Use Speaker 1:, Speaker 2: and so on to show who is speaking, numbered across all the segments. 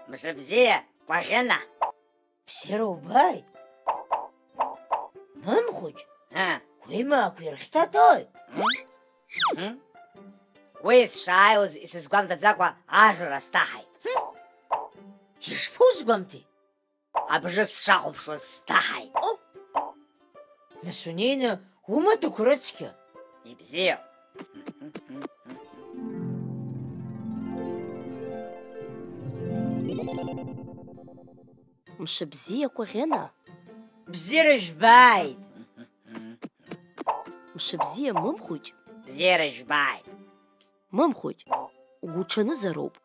Speaker 1: Мшыбзия, Квахена.
Speaker 2: Псироубай. Мамхуч. Уима квирхтатой.
Speaker 1: Уис шайуз и сызгвамтадзаква ажра стахайт.
Speaker 2: Ишпузгвамти.
Speaker 1: Абжыс шахупшус стахайт.
Speaker 2: Насунейна умату курацки.
Speaker 1: Ибзия.
Speaker 3: Мшыбзия Квахена.
Speaker 2: Бзирыжбайт.
Speaker 3: Мшыбзия мамхуч.
Speaker 1: Бзирыжбайт.
Speaker 3: Мамхуч. Угучаны зароуп.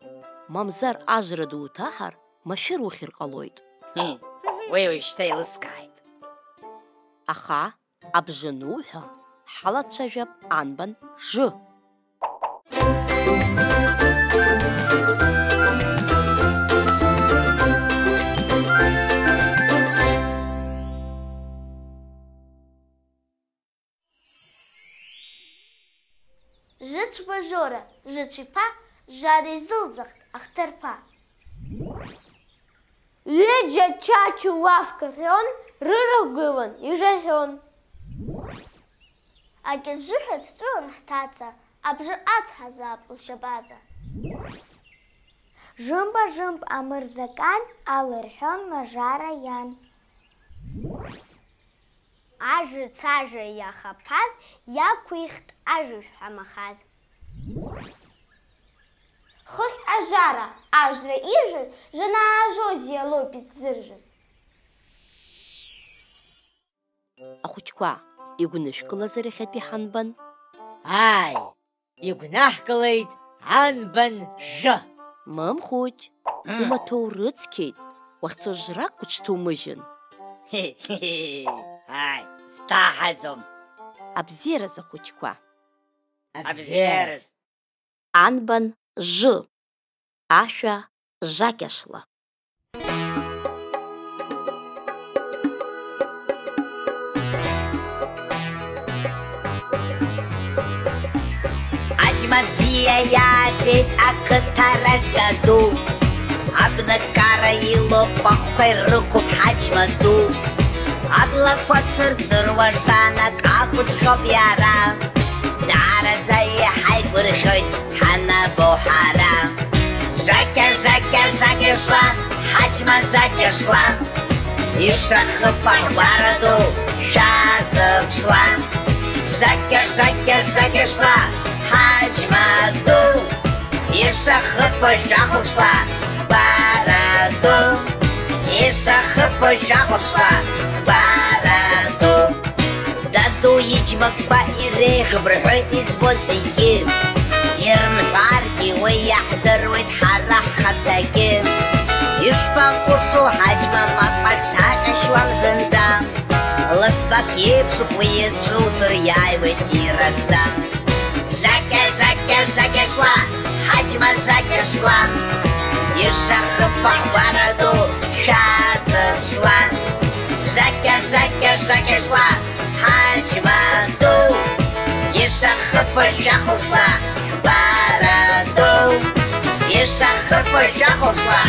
Speaker 3: Мамзар ажра дуутаҳар машәыр ухьыр ҟалоит.
Speaker 1: Уи уажәшьҭа еилыскааит.
Speaker 3: Аха абжануҳәа ҳалацәажәап анбан Ж.
Speaker 4: Жыцәба Жора, жыцә-иԥа, Жара изылӡахт Ахҭарԥа. Ҩыџьа Чачу лавка рҳәон, рырагылан ижаҳәон. Акьыҿжыҳәа дҵәыуан ҳҭаца, абжа ацҳазаап лшьабаҵа.
Speaker 5: Жымба-жымб амырзакан алырҳәон Мажара иан.
Speaker 4: Ажыц-ажа иахаԥаз иақәихт ажыжә ҳамахаз. Хыхь ажара, ажра иржыз, жанаажоз иалоуп итзыржыз.
Speaker 3: Ахәыҷқәа игәнышәкылазар иахьатәи ҳанбан?
Speaker 2: Ай, игәнаҳкылеит анбан Ж.
Speaker 3: Мамхуҷ, умаҭәа урыцқьеит, уахьцо жрак уҽҭоумыжьын.
Speaker 1: Ай, стаҳаӡом.
Speaker 3: Абзиараз ахәыҷқәа.
Speaker 1: Абзиараз.
Speaker 3: Анбан Ж. Ашәа жакьашла.
Speaker 1: Аџьма бзиа иааӡеит ақыҭараҿ даду. Абнакара илоуп ахәқәа ирықәуп ҳаџьма ду. Аблақәа цырҵыруа шанак ақәыҵәҟьоуп иара. Даараӡа иҳаигәырӷьоит ҳанабо ҳара. Жакьа, жакьа, жакьашла, ҳаџьма жакьашла. Ишахып аҳәара ду шәазыԥшла. Жакьа, жакьа, жакьашла, ҳаџьма ду. Ишахып ажәахәаԥшла бара ду. Ишахып ажәахәаԥшла бара ду. Даду иџьмақәа иреиӷьбырҳәоит избо зегьы. Ирымҳәаргьы уи иаҳдыруеит ҳара ҳхаҭагьы. Ишԥаҟәышу ҳаџьма мап аҽаҟьашьуам зынӡа. Лыӡбак еиԥшуп уи езҿылҵыр иааиуеит иразӡа. Жакьа, жакьа, жакьашла, ҳаџьма жакьашла. Ишахып аҳәара ду шәазыԥшла. Жакьа, жакьа, жакьашла, ҳаџьма ду. Ишахып ажәахәаԥшла бара ду. Ишахып ажәахәаԥшла